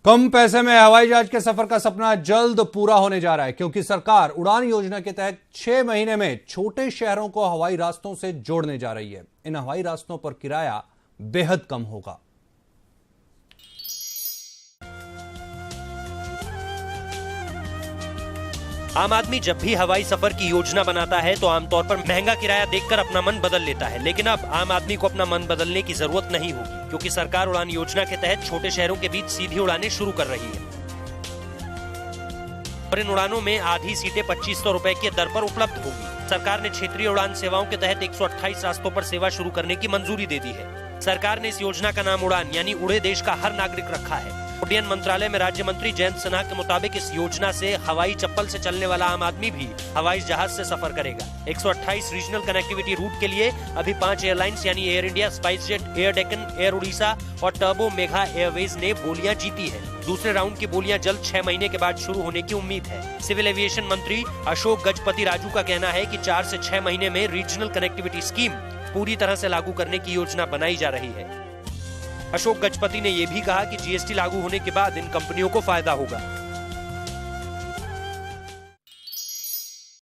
कम पैसे में हवाई जहाज के सफर का सपना जल्द पूरा होने जा रहा है, क्योंकि सरकार उड़ान योजना के तहत 6 महीने में छोटे शहरों को हवाई रास्तों से जोड़ने जा रही है। इन हवाई रास्तों पर किराया बेहद कम होगा। आम आदमी जब भी हवाई सफर की योजना बनाता है तो आमतौर पर महंगा किराया देखकर अपना मन बदल लेता है, लेकिन अब आम आदमी को अपना मन बदलने की जरूरत नहीं होगी, क्योंकि सरकार उड़ान योजना के तहत छोटे शहरों के बीच सीधी उड़ानें शुरू कर रही है। और इन उड़ानों में आधी सीटें 2500 रुपए की दर पर उपलब्ध होगी। सरकार ने क्षेत्रीय उड़ान सेवाओं के तहत 128 रास्तों पर सेवा शुरू करने की मंजूरी दे दी है। सरकार ने इस योजना का नाम उड़ान यानी उड़े देश का हर नागरिक रखा है। उड्डयन मंत्रालय में राज्य मंत्री जयंत सिन्हा के मुताबिक इस योजना से हवाई चप्पल से चलने वाला आम आदमी भी हवाई जहाज से सफर करेगा। 128 रीजनल कनेक्टिविटी रूट के लिए अभी 5 एयरलाइंस यानी air India, spice jet, air Deccan, air Orissa और टर्बो मेगा एयरवेज ने बोलियां जीती है। दूसरे राउंड की बोलियां जल्द 6 महीने के बाद शुरू होने की उम्मीद है। सिविल एविएशन मंत्री अशोक गजपति राजू का कहना है कि 4 से 6 महीने में रीजनल कनेक्टिविटी स्कीम पूरी तरह से लागू करने की योजना बनाई जा रही है। अशोक गजपति ने यह भी कहा कि जीएसटी लागू होने के बाद इन कंपनियों को फायदा होगा।